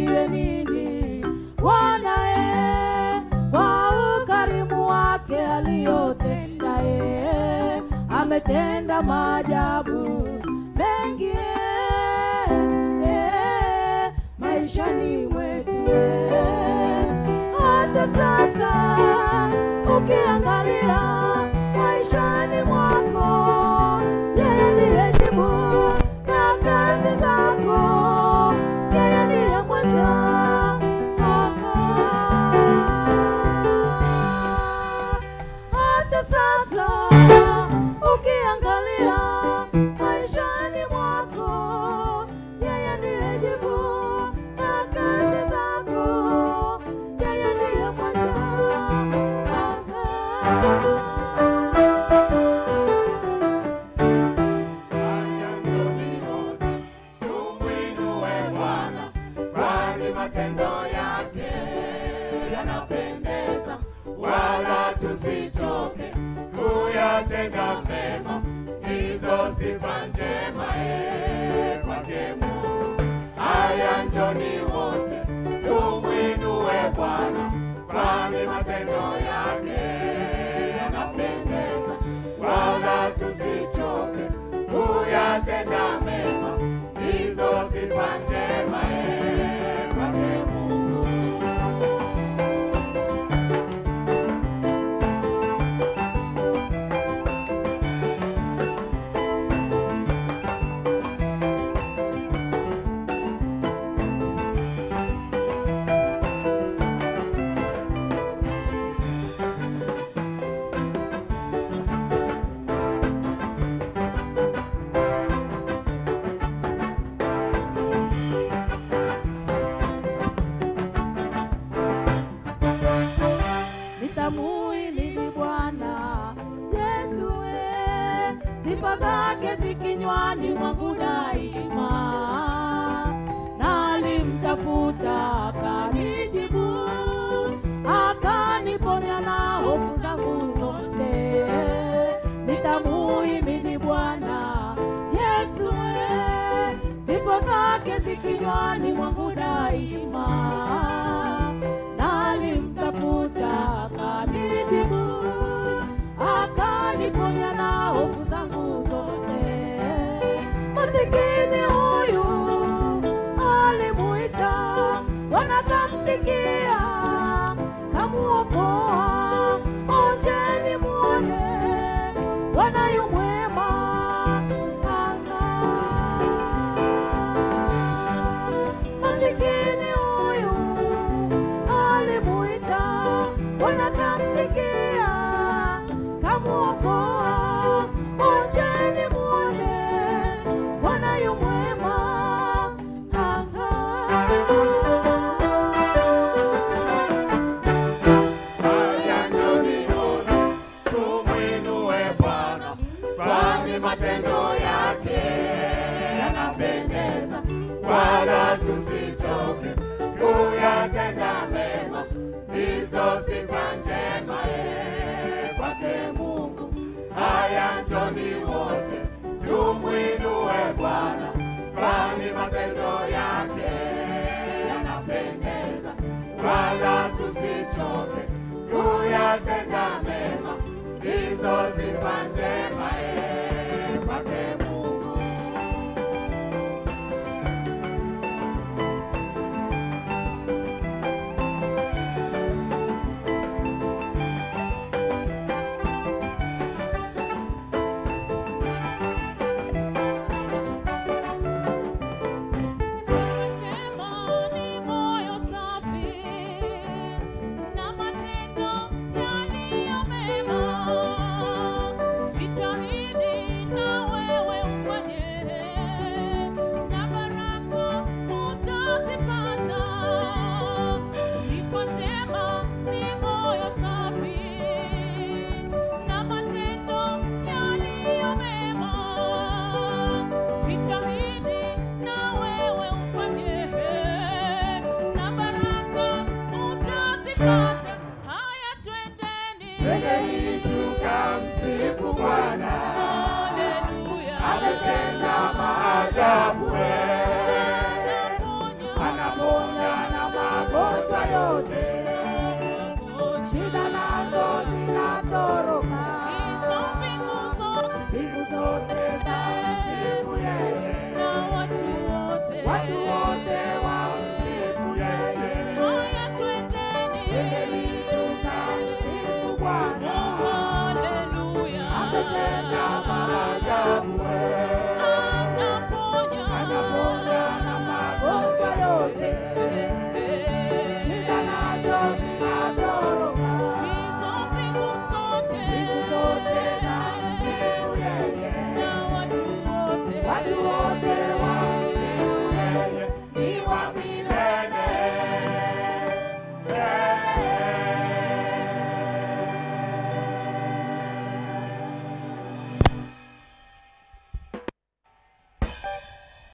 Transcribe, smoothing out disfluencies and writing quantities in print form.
tumrudishie nini Bwana kwa ukarimu wake aliyotenda ametenda maajabu mengi maishani mwetu. Hata sasa ukiangalia maishani mwako, yeye ndiye jibu na kazi zako, yeye ndiye mwanzo. Hata sasa ukiangalia maishani mwako, yeye ndiye jibu na kazi zako, yeye ndiye mwanzo. Matendo yake yanapendeza, wala tusichoke kuyatenda mema. Hizo sifa njema kwake Mungu. Haya njoni wote tumwinue Bwana, kwani matendo yake yanapendeza, wala tusichoke kuyatenda mema. Hizo sifa njema kwake Mungu. Nitamuhimidi Bwana Yesu, sifa zake zikinywani mwangu daima. Nalimtafuta akanijibu, akaniponya na hofu zangu zote. Nitamuhimidi Bwana Yesu, sifa zake zikinywani mwangu daima. Nalimtafuta akanijibu, akaniponya na hofu zangu zote. Masikini huyu alimuita, Bwana kamsikia, kamuokoa. Onjeni muone Bwana yu mwema. Masikini huyu alimuita, Bwana kamsikia, kamuokoa. Onjeni muone Bwana yu mwema. Haya njoni wote tumwinue Bwana, kwani matendo yake yanapendeza, wala tusichoke kuyatenda mema. Hizo sifa njema kwake Mungu. Haya njoni wote tumwinue Bwana, kwani matendo yake yanapendeza, wala tusichoke